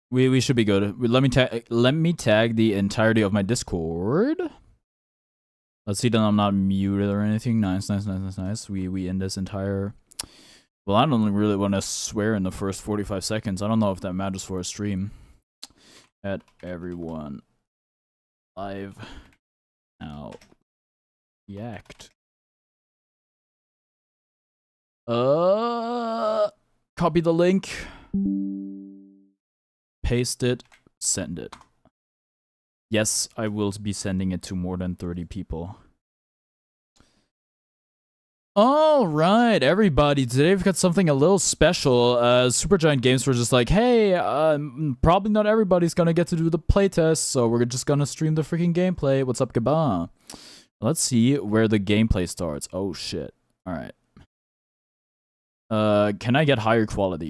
We should be good. Let me tag the entirety of my Discord. Let's see that I'm not muted or anything. Nice. We end this entire. Well, I don't really want to swear in the first 45 seconds. I don't know if that matters for a stream. At everyone live now. Yacked. Copy the link. Paste it. Send it. Yes, I will be sending it to more than 30 people. All right, everybody. Today we've got something a little special. Supergiant Games were just like, hey, probably not everybody's gonna get to do the playtest, so we're just gonna stream the freaking gameplay. What's up, Gaba? Let's see where the gameplay starts. Oh, shit. All right. Can I get higher quality?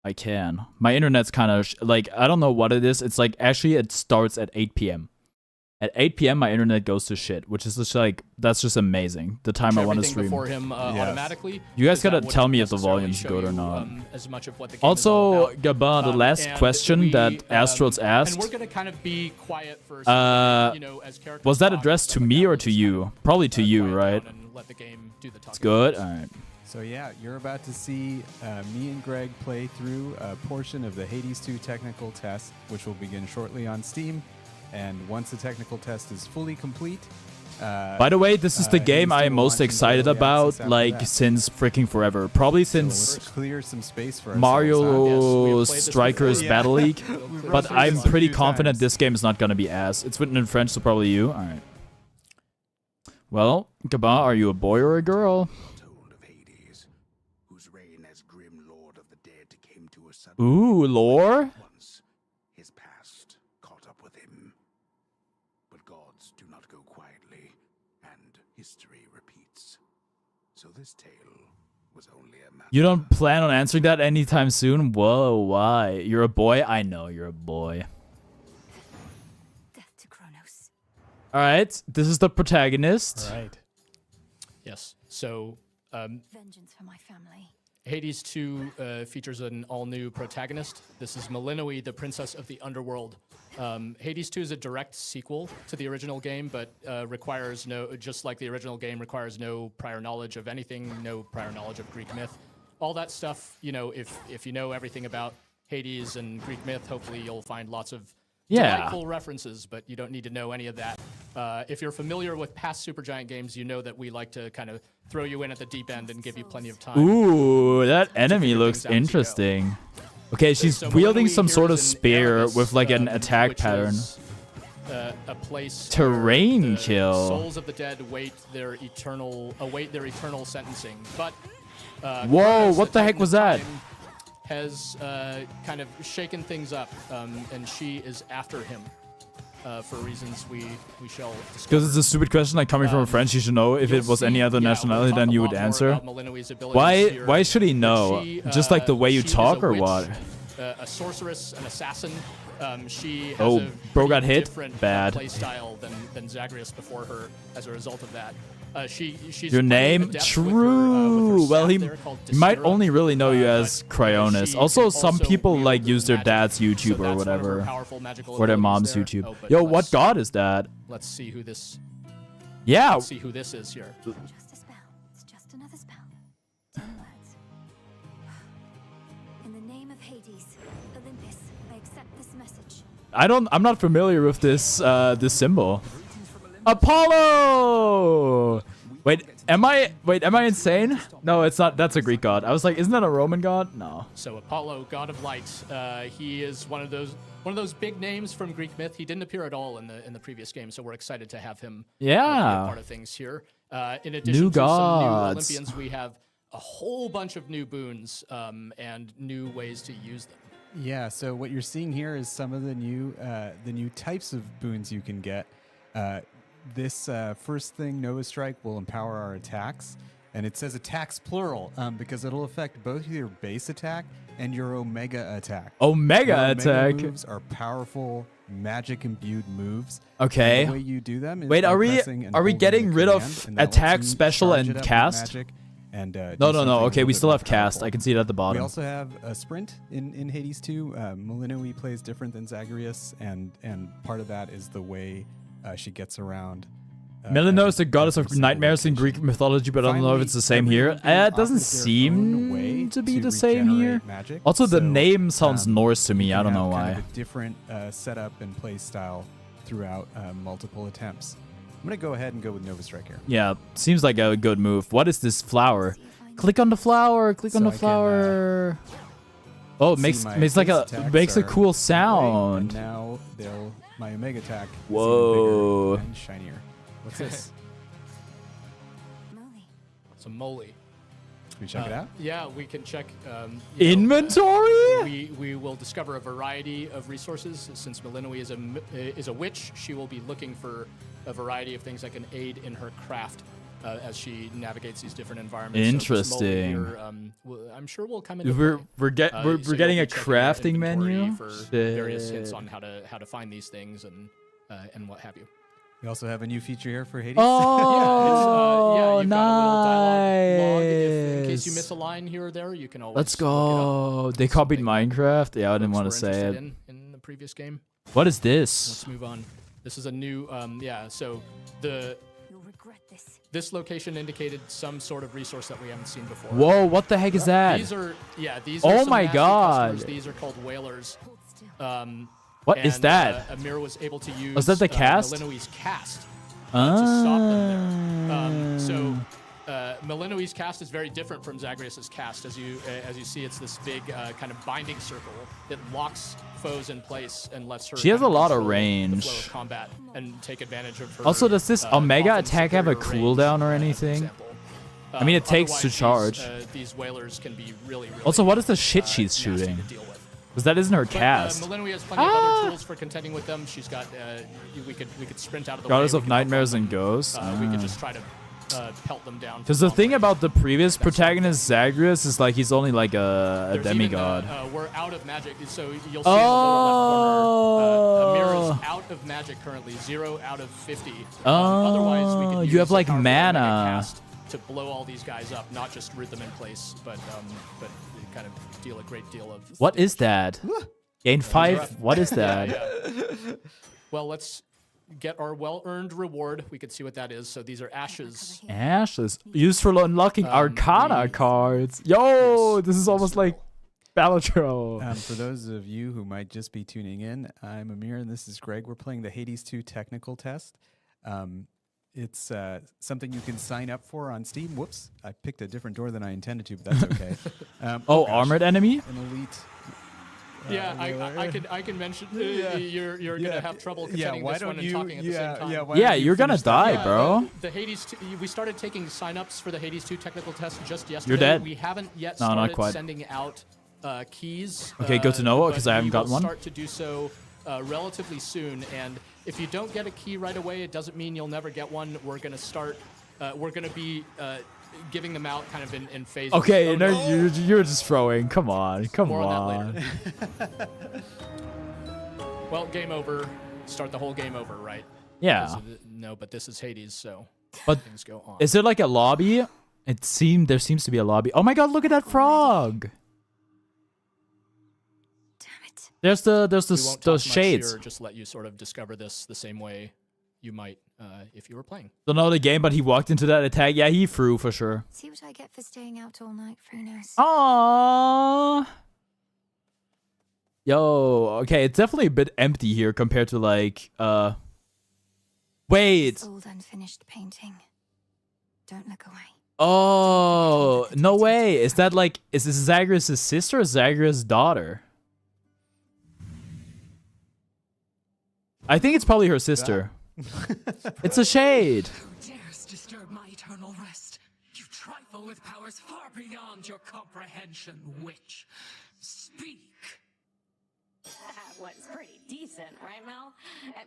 I can. My internet's kind of like, I don't know what it is. It's like, actually, it starts at 8 p.m. At 8 p.m., my internet goes to shit, which is just like, that's just amazing. The time I want to stream. Before him, automatically. You guys gotta tell me if the volume's good or not. As much of what the game also, is Gaba, the last question that Astro's asked. And we're gonna kind of be quiet first. Was that addressed to me or to you? Probably to you, right? Let the game do the talking. It's good. All right. So yeah, you're about to see me and Greg play through a portion of the Hades 2 technical test, which will begin shortly on Steam. And once the technical test is fully complete, by the way, this is the game I am most excited about, like, since freaking forever. Probably since clear some space for Mario Strikers Battle League. But I'm pretty confident this game is not gonna be ass. It's written in French, so probably you. All right. Well, Gaba, are you a boy or a girl? Ooh, lore? His past caught up with him. But gods do not go quietly, and history repeats. So this tale was only a matter. You don't plan on answering that anytime soon? Whoa, why? You're a boy? I know you're a boy. Death to Kronos. Alright, this is the protagonist. All right. Yes. So, Vengeance for my family. Hades 2 features an all-new protagonist. This is Melinoe, the princess of the underworld. Hades 2 is a direct sequel to the original game, but requires just like the original game, requires no prior knowledge of anything, no prior knowledge of Greek myth. All that stuff, you know, if you know everything about Hades and Greek myth, hopefully you'll find lots of delightful references, but you don't need to know any of that. If you're familiar with past Supergiant games, you know that we like to kind of throw you in at the deep end and give you plenty of time. Ooh, that enemy looks interesting. Okay, she's wielding some sort of spear with like an attack pattern. A place terrain kill. Souls of the dead await their eternal sentencing. But whoa, what the heck was that? Has kind of shaken things up, and she is after him for reasons we shall discuss. Because it's a stupid question, like coming from a French, you should know. If it was any other nationality, then you would answer. Why should he know? Just like the way you talk, or what? A sorceress, an assassin. She has oh, bro got hit. Different Bad. Play style than Zagreus before her. As a result of that, she's your name? True. Well, he might only really know you as Cryonis. Also, some people like use their dad's YouTube or whatever, or their mom's YouTube. Yo, what god is that? Let's see who this. Yeah. Let's see who this is here. Just a spell. It's just another spell. 10 words. In the name of Hades, Olympus, I accept this message. I'm not familiar with this this symbol. Apollo! Wait, am I insane? No, it's not. That's a Greek god. I was like, isn't that a Roman god? No. So Apollo, god of light. He is one of those big names from Greek myth. He didn't appear at all in the previous game, so we're excited to have him be a part of things here. In addition to some new Olympians, we have a whole bunch of new boons and new ways to use them. Yeah, so what you're seeing here is some of the new types of boons you can get. This first thing, Nova Strike, will empower our attacks. And it says attacks plural because it'll affect both your base attack and your Omega attack. Omega attack? Moves are powerful, magic-imbued moves. Okay. And the way you do them is wait, are we holding getting rid of command, and that attack, lets you special, charge and it up with cast? magic and No, do no, something no. a Okay, little we bit still more have cast. powerful. I can see it at the We bottom. also have a sprint in Hades 2. Melinoe plays different than Zagreus, and part of that is the way she gets around. Melinoe is the goddess every of single nightmares in location. Greek mythology, but I don't know if Finally, it's the same here. everyone being It doesn't offered their own way seem to be to the same here. regenerate magic. Also, the So, name sounds Norse to you me. can I don't have know kind why. of a different setup and play style throughout multiple attempts. I'm gonna go ahead and go with Nova Strike here. Yeah, seems like a good move. What is this flower? Click on the flower. Click on So the I can, flower. Oh, it See makes my makes like base a attacks makes a are cool great, sound. And now my Omega attack is Whoa. even bigger and shinier. What's this? Moly. So Moly. Should we check it out? Yeah, we can check. You know, Inventory? we will discover a variety of resources. Since Melinoe is a witch, she will be looking for a variety of things that can aid in her craft as she navigates these different environments. So this Moly Interesting. here, I'm sure we'll come into We're play. we're So you'll getting be a checking out crafting inventory menu. for various hints Shit. on how to find these things and what have you. We also have a new feature here for Hades. Oh, You've got a little dialogue log. In case you nice. miss a line here or there, you can always Let's look it up. go. They copied Something Minecraft. Yeah, I didn't want to folks say were it. interested in the previous game. What is this? Let's move on. This is a new, so You'll regret this. this location indicated some sort of resource that we haven't seen before. Whoa, what the heck is that? These are, these Oh are some my nasty God. customers. These are called whalers. Hold still. What is and, that? Amir was able to use Was that the cast? Melinoe's cast to stop them there. So Ah. Melinoe's cast is very different from Zagreus's cast. As you see, it's this big kind of binding circle that locks foes in place and lets her. She has kind a lot of control the range. flow of combat and take advantage of her. Also, does this Omega often attack have a superior range, cooldown or for anything? example. I mean, it takes to Otherwise, charge. These whalers can be really. Also, what is the shit she's nasty shooting? to deal with. Because that isn't her But, cast. Melinoe has plenty of other tools for contending with them. She's got, we could sprint out of the Goddess way. of we could help Nightmares them. and Ghosts. We could just try to pelt them down. Because the thing about the previous protagonist, Zagreus, is like he's only like a demigod. We're out of magic, so you'll see in the lower left corner, Amir is Oh. out of magic currently, 0 out of 50. Oh, Otherwise, we could you have, use like, a powerful Omega mana. cast to blow all these guys up, not just root them in place, but kind of deal a great deal of. What is that? Gain 5? What is that? Yeah. Well, let's get our well-earned reward. We could see what that is. So these are ashes. Ashes. Used for unlocking Arcana cards. Yo, Yes. this is almost like Balatro. For those of you who might just be tuning in, I'm Amir and this is Greg. We're playing the Hades 2 technical test. It's something you can sign up for on Steam. Whoops, I picked a different door than I intended to, but that's okay. Oh, gosh, armored enemy? An elite. Yeah, I can mention you're gonna have trouble contending this one and talking at the same time. Yeah, you're gonna die, bro. The Hades 2, we started taking signups for the Hades 2 technical test just yesterday. You're dead. We haven't yet No, not started quite. sending out keys. Okay, good to know, but 'cause I haven't we got will one. Start to do so relatively soon, and if you don't get a key right away, it doesn't mean you'll never get one. We're gonna start. We're gonna be giving them out kind of in phases. Okay, Oh, no, no. you're just throwing. Come on, come More on on. that later. Well, game over. Start the whole game over, right? Yeah. No, but this is Hades, so But things go on. is there like a lobby? There seems to be a lobby. Oh my god, look at that frog. Damn it. There's We won't those talk much shades. here, just let you sort of discover this the same way you might if you were playing. Don't know the game, but he walked into that attack. Yeah, he threw for sure. See what I get for staying out all night, Frunos. Aww. Yo, okay, it's definitely a bit empty here compared to like wait. This old unfinished painting. Don't look away. Oh, no way. Is that like is this Zagreus' sister or Zagreus' daughter? I think it's probably her sister. It's a shade. Who dares disturb my eternal rest? You trifle with powers far beyond your comprehension, witch. Speak. That was pretty decent, right, Mel?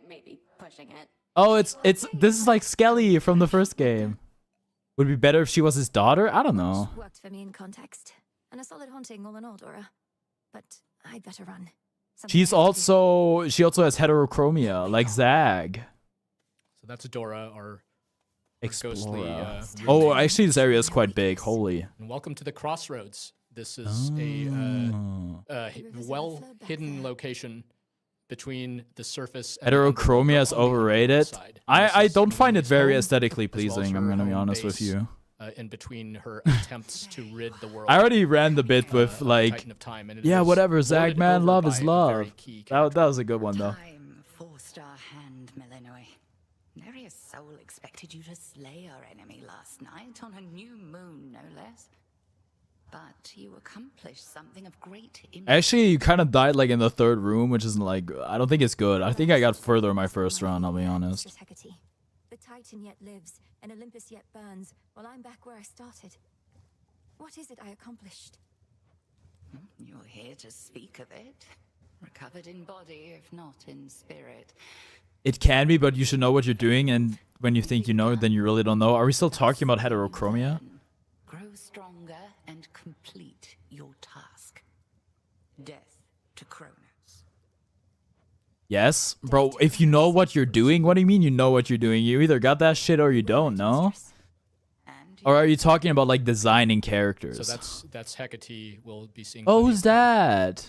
Maybe pushing it. Oh, this is like Skelly from the first game. Would it be better if she was his daughter? I don't know. Worked for me in context. And a solid haunting all in all, Dora. But I'd better run. Something She has also has heterochromia, like Zag. So that's Dora, our ghostly. Explora. Ruin. Oh, actually, this area is quite big. Holy. And welcome to the Crossroads. This is a Oh. well hidden location between the surface. And Heterochromia is overrated. I don't find it very Melenui's home, aesthetically as well as pleasing. I'm her gonna be home honest with base, you. In between her attempts to rid the world. I already ran the bit of with the like, Titan of Time, and it yeah, was whatever, lorded Zag man, over love by is a very love. key That was a good one though. Time forced our hand, Melenoi. Nary a soul expected you to slay our enemy last night on a new moon, no less. But you accomplished something of great import. Actually, you kind of died like in the third room, which isn't like, I don't think it's good. I think I got further in my first round, I'll be honest. Mistress Hecate. The Titan yet lives, and Olympus yet burns, while I'm back where I started. What is it I accomplished? You're here to speak of it. Recovered in body, if not in spirit. It can be, but you should know what you're doing, and when you think you know, then you really don't know. Are we still talking about heterochromia? Grow stronger and complete your task. Death to Kronos. Yes? Bro, if you know what you're doing, what do you mean you know what you're doing? You either got that shit or you don't, no? And Or are you talking about like designing characters? So that's Hecate. We'll be seeing. Oh, plenty who's of her. that?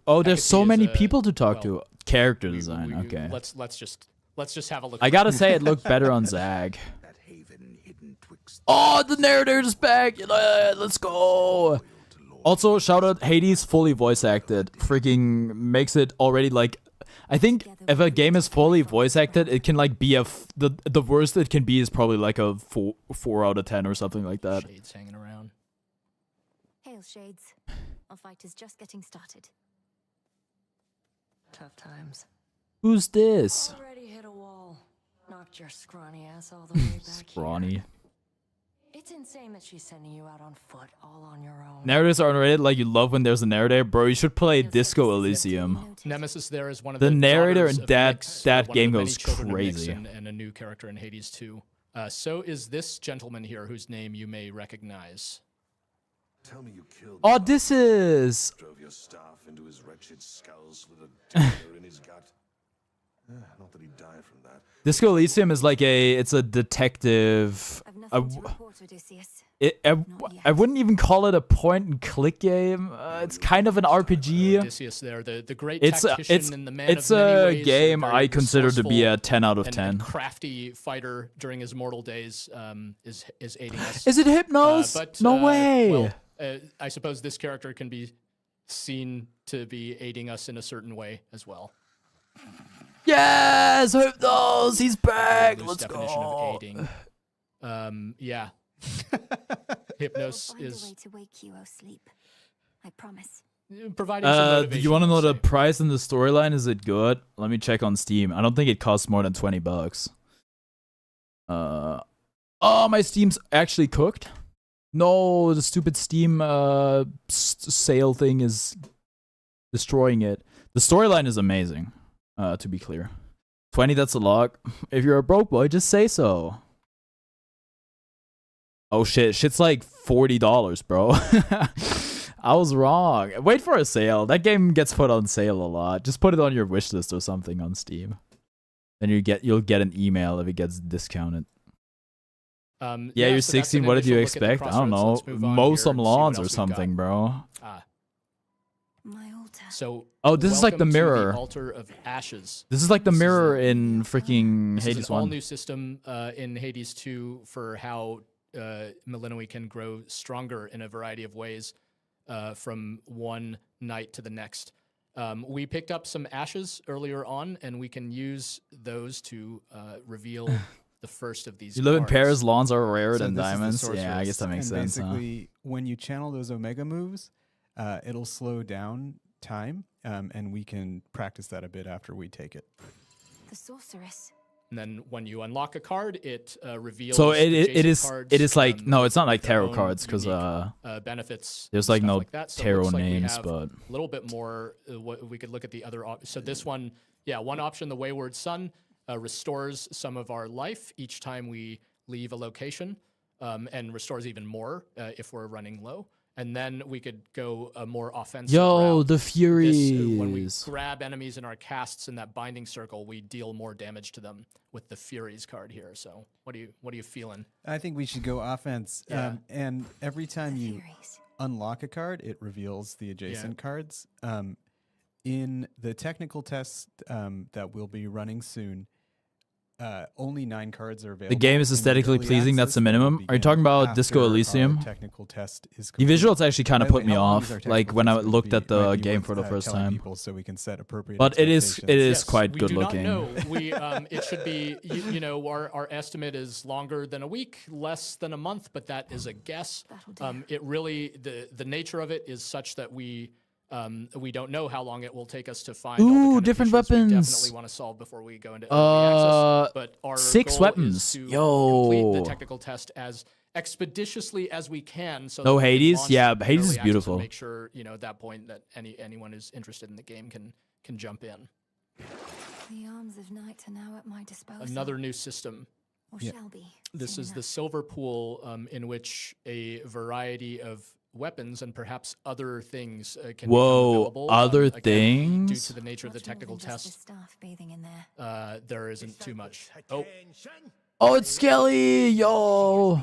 Oh, there's Hecate so is many a- people to talk well, to. Character we- design, we- okay. Let's just have a look. I gotta say it looked better on Zag. That haven hidden twixt Oh, the narrator is back! Let's go! Also, shout out Hades, fully voice acted. Freaking makes it already like... I think if a game is fully voice acted, it can like be the worst it can be is probably like a 4 out of 10 or something like that. Shades hanging around. Hail, Shades. Our fight is just getting started. Tough times. Who's this? Already hit a wall. Knocked your scrawny ass all the way back Scrawny. here. It's insane that she's sending you out on foot, all on your own. Narrators are underrated, like you love when there's a narrator. Bro, you should play Disco Elysium. Nemesis there is one of The the narrator daughters in of that- Nyx, that one of game the many goes children of Nyx crazy. and a new character in Hades 2. So is this gentleman here, whose name you may recognize. Tell me you killed Oh, this is... drove your staff into his wretched skull, slit a dagger in his gut. Not that he died from that. Disco Elysium is like it's a detective... I've I, nothing to report, Odysseus. I wouldn't even call it a point and click game. It's kind of an RPG. Odysseus there, the great It's tactician and the man it's of many a ways, game very I consider to be a 10 out of and 10. crafty fighter during his mortal days is aiding us. Is it Hypnos? But, No way. Well, I suppose this character can be seen to be aiding us in a certain way as well. Yes, Hypnos, he's back. Loose Let's definition go. of aiding. Yeah. Hypnos I will find a way is to wake you, O sleep. I promise. providing some Do motivation. you want to know I'd the say. price and the storyline? Is it good? Let me check on Steam. I don't think it costs more than $20. Oh, my Steam's actually cooked. No, the stupid Steam sale thing is destroying it. The storyline is amazing, to be clear. 20, that's a lot. If you're a broke boy, just say so. Oh shit, shit's like $40, bro. I was wrong. Wait for a sale. That game gets put on sale a lot. Just put it on your wish list or something on Steam. Then you'll get an email if it gets discounted. Yeah, you're so that's 16. an What did you initial look at the expect? I don't know. Crossroads. Let's move on Mow here some and see what lawns or else we've got. something, bro. My altar. So Oh, this is like the welcome to mirror. Altar of Ashes. This is like the mirror in freaking This is Hades an all 1. new system in Hades 2 for how Melenoi can grow stronger in a variety of ways from one night to the next. We picked up some ashes earlier on, and we can use those to reveal the first of these. You live in cards. Paris, lawns are rarer So than this is the diamonds. Yeah, I guess sorceress, that makes and sense. Huh? Basically, when you channel those Omega moves, it'll slow down time, and we can practice that a bit after we take it. The sorceress. And then when you unlock a card, it reveals. So it adjacent is cards, it is like no, it's not like with their tarot own cards because unique, benefits. there's and like stuff no like that. So it tarot looks like we names, have but a little bit more. What we could look at the other. So this one, yeah, one option, the Wayward Sun, restores some of our life each time we leave a location, and restores even more if we're running low. and then we could go a more offensive Yo, route. the When we Furies. grab enemies in our casts in that binding circle, we deal more damage to them with the Furies card here. So what are you feeling? I think we should go offense. Yeah. And every time you Furies. unlock a card, it reveals the adjacent cards. In the technical test that we'll be running soon, only 9 cards are available. The game is in aesthetically early pleasing. That's access the that will minimum. Are you begin talking about Disco after our Elysium? Technical test is The complete. visuals actually kind By of the way, put me how long is off, our like technical when I test gonna looked be? at It the might be game worth, for the first telling time. people so we can set appropriate But it is expectations. quite good we do looking. Not know. We it should be you know our estimate is longer than a week, less than a month, but that is a guess. That'll do. It really the nature of it is such that we don't know how long it will take us to find all the Ooh, kind of different features we weapons. definitely want to solve before we go into early access. But our 6 goal weapons. is to Yo. complete the technical test as expeditiously as we can. So No, that we can Hades? launch Yeah, in Hades early is access beautiful. and make sure at that point that anyone who's interested in the game can jump in. The arms of night are now at my disposal. Another new system. Or Yeah. shall be. This soon is the enough. silver pool in which a variety of weapons and perhaps other things can Whoa, become available. other Again, due things? to the nature of the Much more technical than just the test, staff bathing in there. there isn't too much. Oh, Oh, it's Skelly! Yo!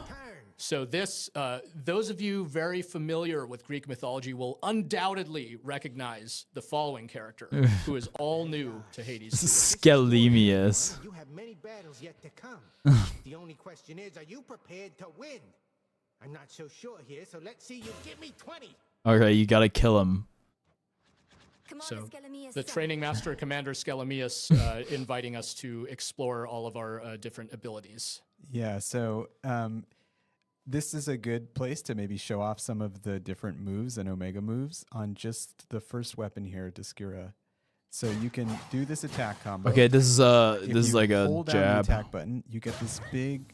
so this, those of you very familiar with Greek mythology will undoubtedly recognize the following character, who is all new to Hades. 2. Skelemius. You have many battles yet to come. The only question is, are you prepared to win? I'm not so sure here, so let's see you give me 20. Okay, you gotta kill him. Commander So, Skelemius the sent training master, Commander Skelemius, inviting us to explore all of our different abilities. Yeah, so this is a good place to maybe show off some of the different moves and Omega moves on just the first weapon here, Discura. So you can do this attack combo. Okay, this is If you like a hold down the jab. attack button, you get this big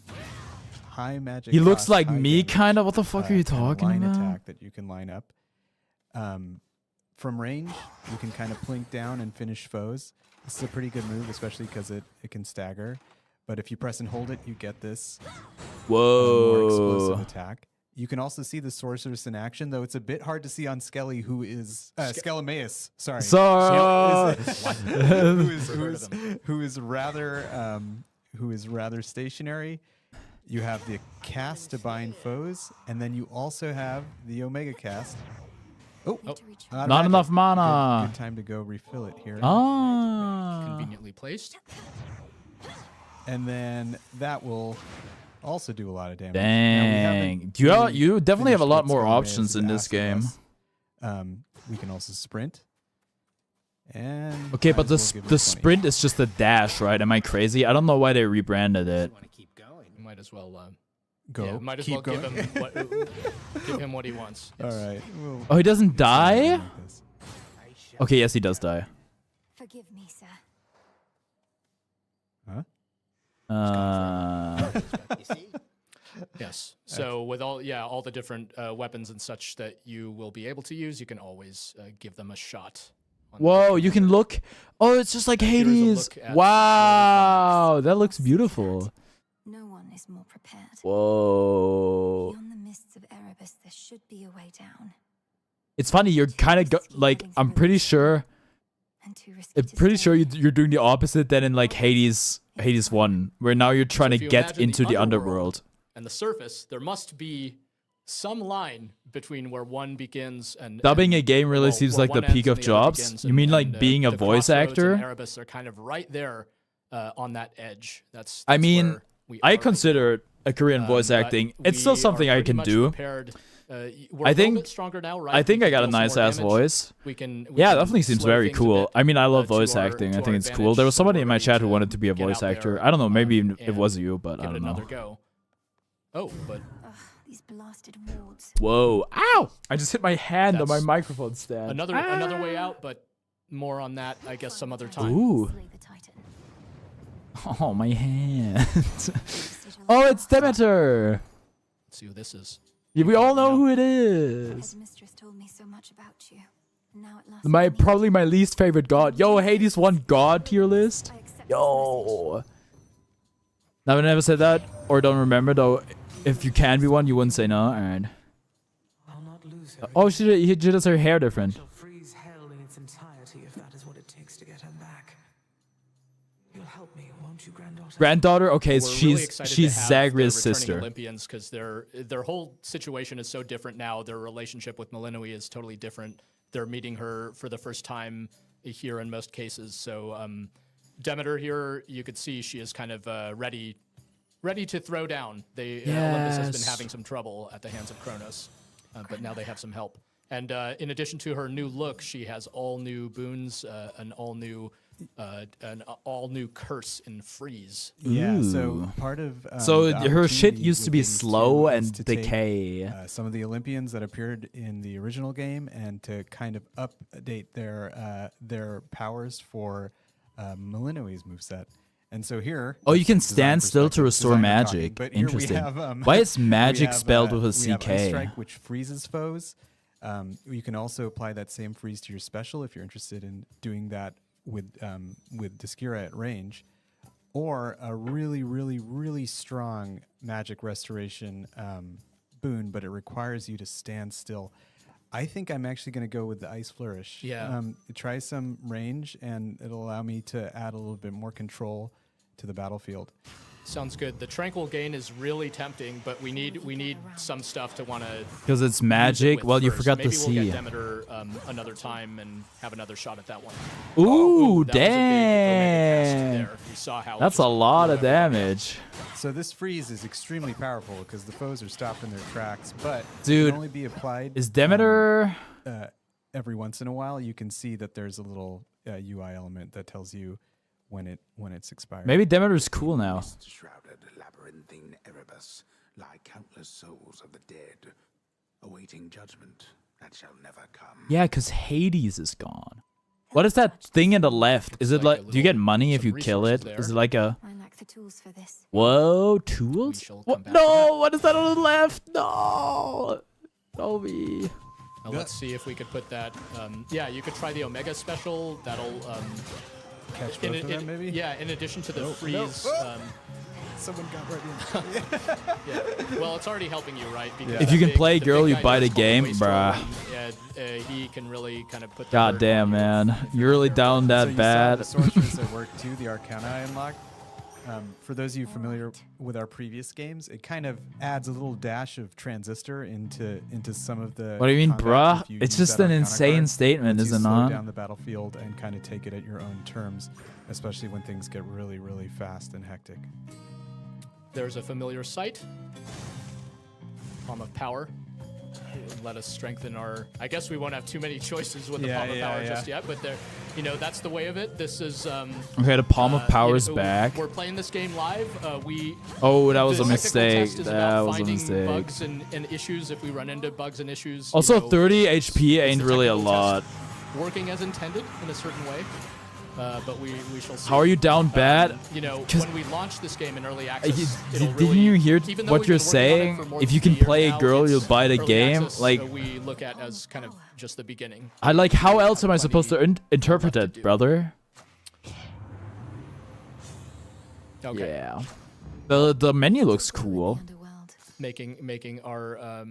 high magic. He looks cost, like high me, damage, kind of. What the fuck are you kinda talking line about? attack that you can line up. From range, you can kind of plink down and finish foes. This is a pretty good move, especially because it can stagger. But if you press and hold it, you get this more explosive Whoa. attack. You can also see the sorceress in action, though it's a bit hard to see on Skelly, who is Skelemaeus. Sorry, Sorry. who is rather stationary. You have the cast to bind foes, and then you also have the Omega cast. Oh, to reach out of Not magic. enough mana. Good time to go refill it here. Ah. Conveniently placed. And then that will also do a lot of damage. Dang. You definitely have a lot more options in this game. We can also sprint. And Okay, might but as well give it the 20. sprint is just a dash, right? Am I crazy? I don't know why they rebranded it. Want to keep going? You might as well Go. yeah, might as Keep well going. give him what he wants. All Yes. right. We'll Oh, he doesn't die? like this. I shall Okay, yes, he does die. Forgive me, sir. Huh? you see? Yes. So with all the different weapons and such that you will be able to use, you can always give them a shot. on the Whoa, computer. you can look. Oh, it's just like Here's a Hades. look at Wow, that looks beautiful. No one is more prepared. Whoa. Beyond the mists of Erebus, there should be a way down. It's funny, you're kind of like, I'm pretty sure And too risky I'm to pretty stay. sure you're doing the opposite than in like Hades 1, where now you're trying if to you get imagine into the the underworld. underworld, and the surface, there must be some line between where one begins and Dubbing and- a game really well, seems where like the one ends peak and of the other jobs? begins, You mean like and, being a the voice crossroads and actor? Erebus are kind of right there on that edge. That's I mean, where we I are right consider a career in now. voice But acting. It's still we something are I pretty can much do. prepared. We're I a little think bit stronger now, right? I We think I can got a deal some nice more ass damage. voice. We can Yeah, can definitely seems slow very things a cool. bit, I mean, I love to voice our- acting. I to think our it's cool. There advantage, was so somebody we're in my ready chat who to wanted to be a get voice out there, actor. I don't know, maybe it and was you, but I give it don't know. another go. Oh, but Ugh, these blasted wards. Whoa. Ow! I just hit my hand on my That's microphone stand. another way out, but more on that, I guess, some other time. Ooh. Slay the Titan. Oh, my hand. Sigil Oh, of it's Mars. Demeter. Let's see who this is. Yeah, we all know who it is. Headmistress told me so much about you. And now at last My I meet probably you. my least favorite god. Yo, Hades 1 god tier list. I accept this message. Yo. Now, I never said that or don't remember though. If you can be one, you wouldn't say no. Alright. I'll not lose Oh, he does her hair different. She'll freeze hell in its entirety if that is what it takes to get her back. You'll help me, won't you, granddaughter? Granddaughter. Okay, We're really excited to she's have Zagreus' the returning sister. Olympians, because their whole situation is so different now. Their relationship with Melinoi is totally different. They're meeting her for the first time here in most cases. So Demeter here, you could see she is kind of ready to throw down. Olympus has been Yes. having some trouble at the hands of Kronos, but now they have some help. And in addition to her new look, she has all new boons, an all new curse in freeze. Yeah, so Ooh. part of So the her shit opportunity used to be with Hades slow 2 is and to take, decay. some of the Olympians that appeared in the original game and to kind of update their powers for Melinoi's moveset. And so here, Oh, you that's can design stand still to perspective, restore designer talking, magic. but here we Interesting. have, Why is we magic have, spelled with a we have Ice CK? Strike, which freezes foes. You can also apply that same freeze to your special if you're interested in doing that with Deskira at range, or a really, really, really strong magic restoration boon, but it requires you to stand still. I think I'm actually going to go with the Ice Flourish. Yeah. Try some range, and it'll allow me to add a little bit more control to the battlefield. Sounds good. The Tranquil Gain is really tempting, but we need some stuff to want to. Because it's magic. Well, you forgot Maybe to we'll see. get Demeter another time and have another shot at that one. Ooh, that was a big Omega cast damn. there. You saw how That's it a just lot blew of everyone damage. So this freeze is extremely powerful because the foes are stopped in their tracks, but Dude, it can only be applied. Is Demeter... Every once in a while, you can see that there's a little UI element that tells you when it's expired. Maybe Demeter's cool now. Shrouded labyrinthine Erebus lie countless souls of the dead, awaiting judgment that shall never come. Yeah, because Hades is gone. What is that thing in the left? Is it like... Do you get money if you kill it? Is it like a... I lack the tools for this. Whoa, tools? What? No, what is that on the left? No! Toby. Now let's see if we could put that. Yeah, you could try the Omega special. That'll catch both of them, maybe. Yeah, in addition to the freeze. Someone got right in. Yeah. Well, it's already helping you, right? Because If you can the play big girl, you guy buy the does call game, Wastrel, bruh. and, he can really kind of put. the God burden on damn, you. man. You're really down So that you bad. saw the sorceress at work too, the Arcana I unlocked. For those of you familiar with our previous games, it kind of adds a little dash of transistor into some of the. What do you mean, combat bruh? if you It's use just that an Arcana insane card. statement, Lets you is it slow not? down the battlefield and kind of take it at your own terms, especially when things get really, really fast and hectic. There's a familiar sight. Palm of Power. Let us strengthen our. I guess we won't have too many choices with the Palm of Power just yet, but there, that's the way of it. This is. Okay, the Palm of Power's back. We're playing this game live. Oh, that was the a technical mistake. test is That about was a finding mistake. Bugs and issues if we run into bugs and issues. Also, 30 HP ain't the really a technical lot. test working as intended in a certain way. But we shall see. How are you down bad? When we launch this game in early access, Didn't you hear even though what we've you're been working on it saying? for more If than you can 3 years play a now, girl, it's you'll buy the early game. access, Like, we look at as kind of just the beginning. I like. How else am I supposed to interpret it, brother? Okay. Yeah. The menu looks cool. Making our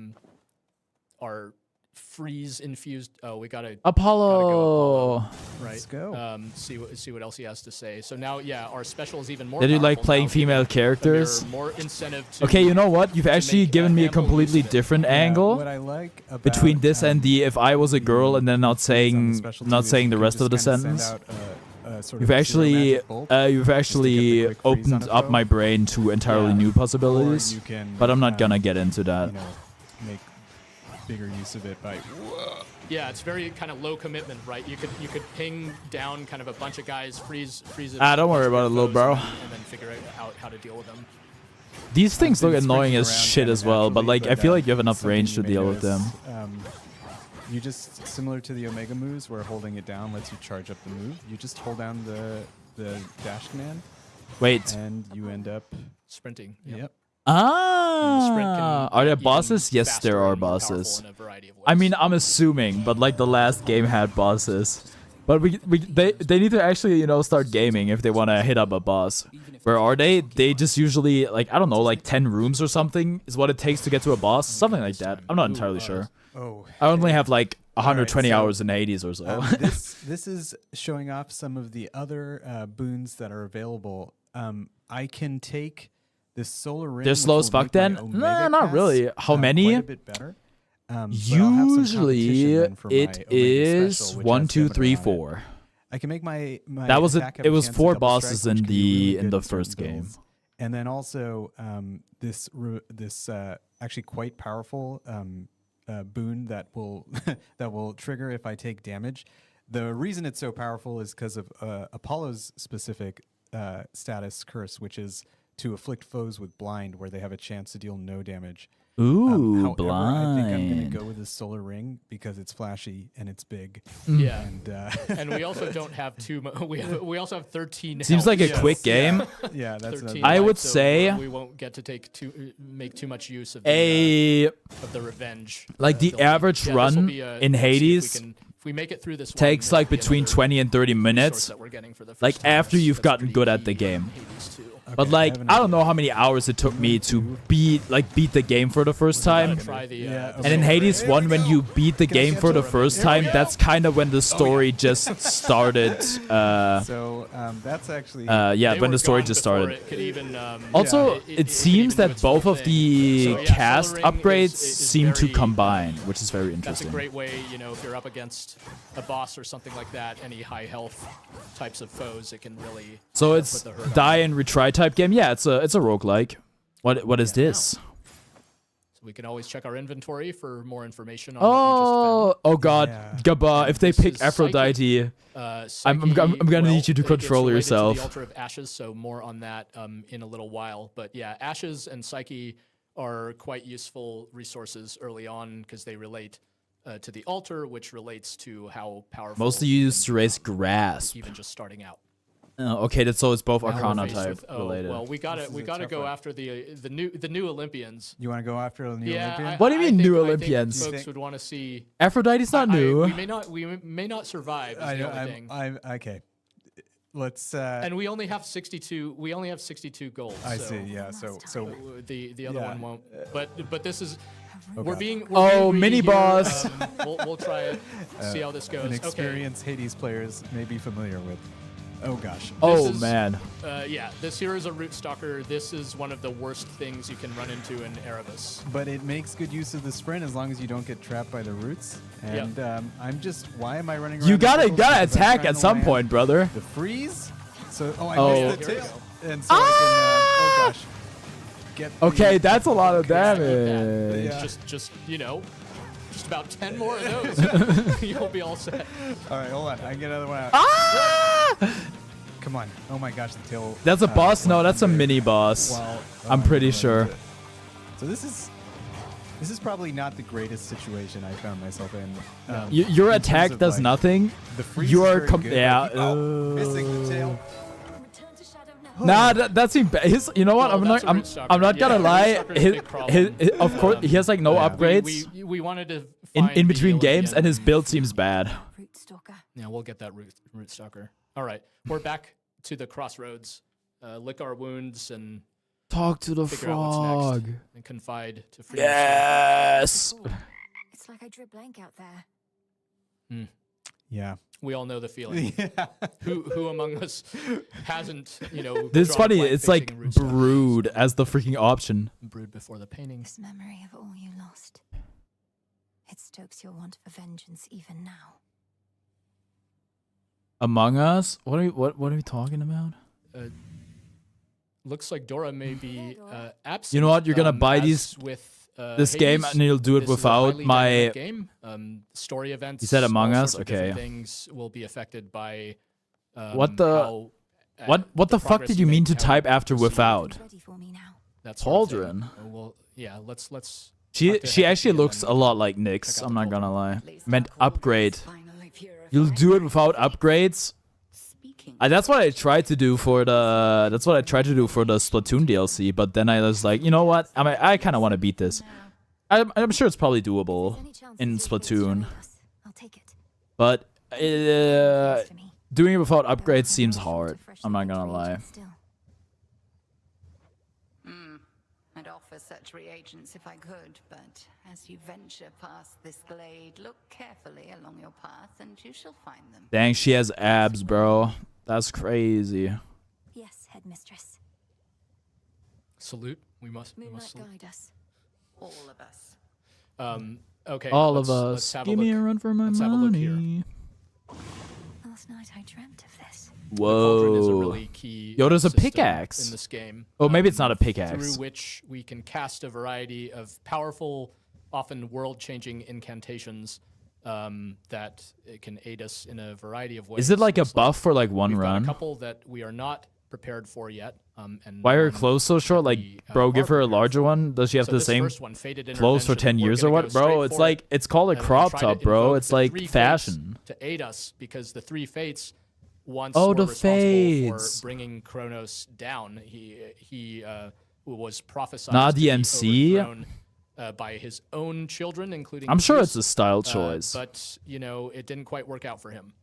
freeze infused. Oh, we gotta Apollo. Right. Let's go. See what else he has to say. So now, yeah, our special is even more. Did you like powerful playing now, female giving characters? Amir more incentive to. Okay, you know what? You've actually make, given me a ample completely use of it. different What angle I like about, between this and the if I was a girl and then not on the saying specialty is the you rest of the just kinda send sentence. out a sort You've of actually zero magic bolt just to get the quick freeze opened on a up foe. my brain to entirely Yeah. new possibilities. Or you can, But I'm not gonna get into that. Make bigger use of it by. Yeah, it's very kind of low commitment, right? You could ping down kind of a bunch of guys, freeze. Don't worry about it, little bro. And then figure out how to deal with them. These things look Been annoying sprinting as around shit kinda as well, but naturally, like I feel like you have enough something range to you may deal with them. notice, you just similar to the Omega moves, where holding it down lets you charge up the move. You just hold down the dash command, Wait. and you end up. Sprinting. Yep. Ah, are there even bosses? Yes, faster there are and more powerful bosses. in a variety of ways. I mean, I'm assuming, but like the last game had bosses. But they need to actually, start gaming if they want to hit up a boss. Where are they? They just usually, like, I don't know, like 10 rooms or something is what it takes to get to a boss. Something like that. I'm not entirely sure. Oh, I only have like 120 so, hours in Hades or so. this is showing off some of the other boons that are available. I can take this solar ring. They're which slow as will fuck make my then? Omega Nah, not cast, really. How quite many? a bit better. But I'll have some Usually competition then for my it Omega is special, which 1, has 2, Gemini 3, on it. 4. I can make my That was it. attack have It a was chance to 4 double bosses strike, in which can be really the good certain first game. builds. And then also this actually quite powerful boon that will that will trigger if I take damage. The reason it's so powerful is because of Apollo's specific status curse, which is to afflict foes with blind, where they have a chance to deal no damage. Ooh, However, blind. I think I'm gonna go with the solar ring because it's flashy and it's big. Yeah. And we also don't have we also have 13 Seems health. like a Yes. quick game. Yeah, that's 13 I life, would so say we won't get to make too much use of of the revenge. like the ability. average Yeah, this'll run be a- in let's see if we Hades can- if we make it through this one, takes this'll like be between another 20 and 30 resource minutes. that we're getting for the first Like time. after you've That's gotten pretty good at key the in game. Hades 2. But Okay, like have an I don't idea. know how many hours it took me to beat the game for the first time. Try the, Yeah, And in okay. Hades Here we 1, when go. you beat the Can I game get for the to it? first Here we time, go. that's kind of when the story just started. So that's actually Yeah, They when were the story gone just before started. it could even, Also, it it could seems even do that its both full of thing. the So, yeah, cast Solar Ring upgrades is seem to very, combine, which is very That's a interesting. great way, if you're up against a boss or something like that, any high health types of foes, it can really. So put it's the hurt on die you. and retry type game. Yeah, it's a roguelike. What is this? So we can always check our inventory for more information on Oh god, Yeah. Gabba, if they This pick is Aphrodite, what we just found. I'm gonna need you to it's control related yourself. To the Altar of Ashes, so more on that in a little while. But yeah, Ashes and Psyche are quite useful resources early on because they relate to the altar, which relates to how powerful. mostly you used to can raise become, grasp. even just starting out. Okay, so it's both Now we're Arcana faced type with- related. Well, we gotta This is a gotta tough go one. after the new Olympians. You want to go after a new Yeah, Olympian? What do you mean I new think Olympians? folks would want to see. Aphrodite's not new. We may not survive. Is the only thing. I'm okay. Let's. And we only have 62. We only have 62 gold. I so see. Yeah. So the other Yeah. one won't. But this is. We're God. being. Oh, being mini greedy here. boss. We'll try it. See how this goes. an Okay. experienced Hades players may be familiar with. Oh gosh. Oh is- man. Yeah, this here is a root stalker. This is one of the worst things you can run into in Erebus. But it makes good use of the sprint as long as you don't get trapped by the roots. And I'm just. Why am I running around? You in gotta circles? Because I'm attack trying at to some land point, brother. The freeze. So I Oh. missed the Here we tail. And so I can. Oh gosh. Get. Okay, that's a lot of Yeah. damage. Yeah. Just just about 10 more of those. You'll be all set. All right, hold on. I can get another one out. Ah! Come on. Oh my gosh, the tail. That's a boss? No, that's a very mini boss. well. I'm pretty really sure. good. So this is probably not the greatest situation I found myself in. Your in terms attack of, does like, nothing. The freeze You is are very good, but yeah. missing the tail. Return to Shadow now. Nah, that seems bad. You know what? Well, I'm that's not. a root stalker. I'm not gonna Yeah, root lie. stalker is a big problem. Of course, he has like no Yeah. upgrades We wanted to in find the between games, Olympian. and his build seems bad. Root Stalker. Yeah, we'll get that root stalker. All right, we're back to the crossroads. Lick our wounds and Talk to the figure out what's frog. next and confide to free Yes. Ooh, it's like I drew blank out there. Yeah. We all know the feeling. Yeah. Who among us hasn't, This is drawn a funny. blank It's like facing root stalker? brood as the freaking option. Brewed before the painting. This memory of all you lost. It stokes your want for vengeance even now. Among Us. What are we talking about? Looks like Dora may be absent. You know what? You're gonna buy as these- with this game, Hades. and you'll do it This is a without highly my. dynamic game. Story events. You said Among all Us? sorts of different Okay. Things will be affected by. What the- how, What the fuck progress did you mean make, to how type after proceed. without? It's ready for me now. That sort of thing. Cauldron. Well, yeah. Let's. She talk to she Hecate actually and looks then a lot like check Nyx. out I'm the not gonna cauldron. lie. At least Meant our cauldron upgrade. is finally purified. You'll do it without upgrades. Speaking That's what I tried to do for the. That's what I tried to do for the Splatoon DLC. But then I was like, you know what? I kind of want to beat this. I'm sure it's probably If there's doable any chance in to see Fate's Splatoon, journey us, I'll take it. but Close to me. doing it without Though upgrades I'm seems more hard. to fresh I'm not the gonna region lie. still. I'd offer offer such reagents if I could, but as you venture past this glade, look carefully along your path and you shall find them. Dang, she has abs, bro. That's crazy. Yes, headmistress. Salute. We must Moonlight salute. guide us. All of us. Okay. All let's- of let's us. have Give me a run for my Let's have a look here. money. Last night I dreamt of this. The cauldron is a Whoa. really key Yo, there's a system pickaxe. in this game. Oh, maybe it's not a pickaxe. Through which we can cast a variety of powerful, often world-changing incantations that it can aid us in a variety of ways. Is it like a Looks buff for like one we've got run? a couple that we are not prepared for yet. And Why are her one clothes so short? Like, we, bro, give are her a prepared larger for. one. Does she have So the this same first one, Fated clothes for Intervention, 10 we're years or gonna what? go Bro, straight it's for like, it, it's called a and we're crop gonna try to top, bro. invoke It's the like three fates fashion. to aid us, because the three fates once Oh, were the responsible fates. for bringing Kronos down. He was prophesied Nah, to be DMC? overthrown, by his own children, including I'm sure Zeus, it's a style choice. but you know it didn't quite work out for him.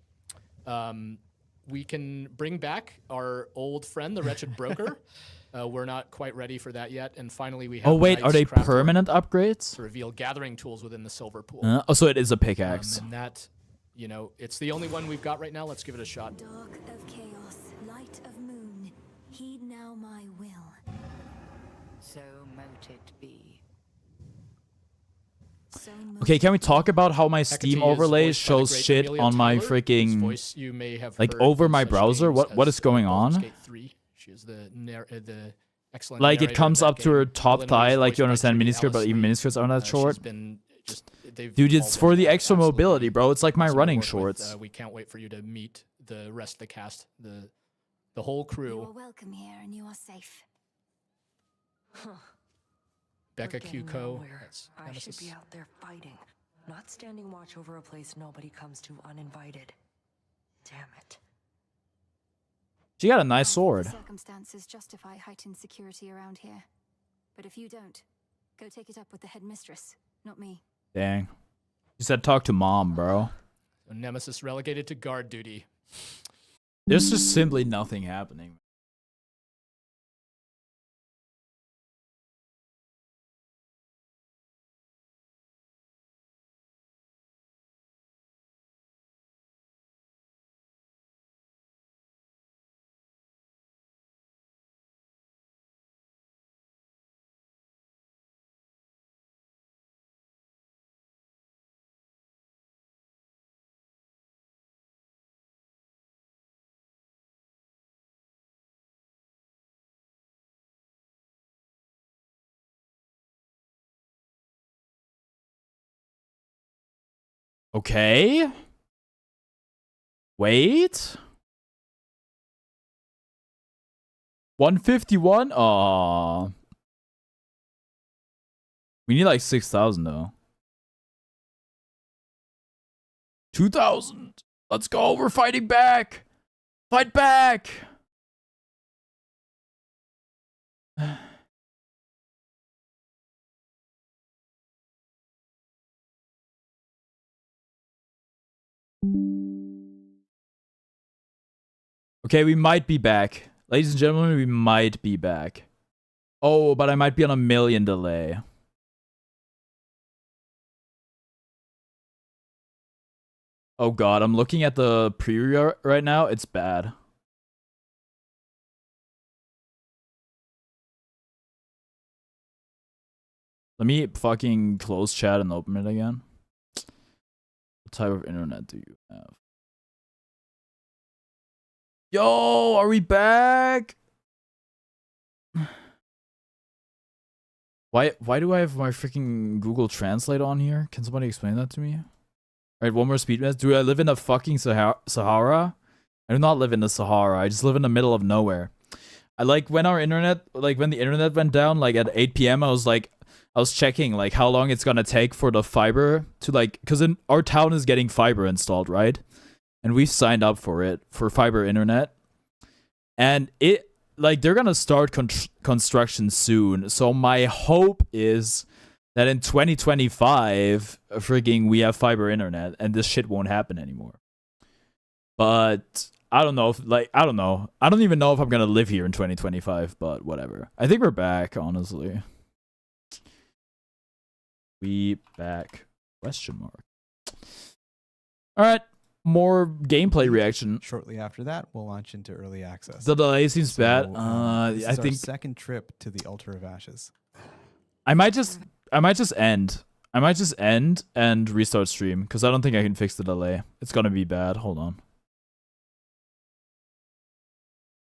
We can bring back our old friend, the Wretched Broker. We're not quite ready for that yet. And finally, we have Oh, wait, are Knight's they Crafter permanent upgrades? to reveal gathering tools within the silver pool. Oh, so it is a pickaxe. And that, you know, it's the only one we've got right now. Let's give it a shot. Dark of chaos, light of moon, heed now my will. So mote it be. So Okay, can we talk about how my Hecate Steam is overlay voiced by the shows great shit Amelia on my Tyler, whose freaking voice you may have like heard over in my such browser? games What is as, going Baldur's on? Gate 3. She is the excellent Like it narrator comes of that up to her game. top Eleanor thigh, is like voiced you by understand Judy miniskirt, but Ellis even Lee. miniskirts aren't that She's short. been just, they've Dude, all it's been for the extra absolutely mobility, bro. It's like my awesome to running work with. shorts. We can't wait for you to meet the rest of the cast, the whole You crew. are welcome here and you are safe. Becca We're getting Cuco. nowhere. That's I should Nemesis. be out there fighting, not standing watch over a place nobody comes to uninvited. Damn it. She got a nice I think sword. The circumstances justify heightened security around here. But if you don't, go take it up with the headmistress, not me. Dang. She said talk to mom, bro. So Nemesis relegated to guard duty. There's just simply nothing happening. Okay. Wait. 151? Aw. We need like 6,000 though. 2,000. Let's go. We're fighting back. Fight back. Okay, we might be back. Ladies and gentlemen, we might be back. Oh, but I might be on a million delay. Oh god, I'm looking at the preview right now. It's bad. Let me fucking close chat and open it again. What type of internet do you have? Yo, are we back? Why do I have my freaking Google Translate on here? Can somebody explain that to me? Alright, one more speed test. Do I live in the fucking Sahara? I do not live in the Sahara. I just live in the middle of nowhere. I like when our internet, like when the internet went down, like at 8 p.m. I was checking like how long it's gonna take for the fiber to like, cause our town is getting fiber installed, right? And we've signed up for it, for fiber internet. And it, like, they're gonna start construction soon. So my hope is that in 2025, freaking, we have fiber internet and this shit won't happen anymore. But I don't know if, like, I don't know. I don't even know if I'm gonna live here in 2025, but whatever. I think we're back, honestly. We back? Question mark. All right, more gameplay reaction. Shortly after that, we'll launch into early access. The delay seems bad. This I is our think second trip to the Altar of Ashes. I might just end. I might just end and restart stream because I don't think I can fix the delay. It's gonna be bad. Hold on.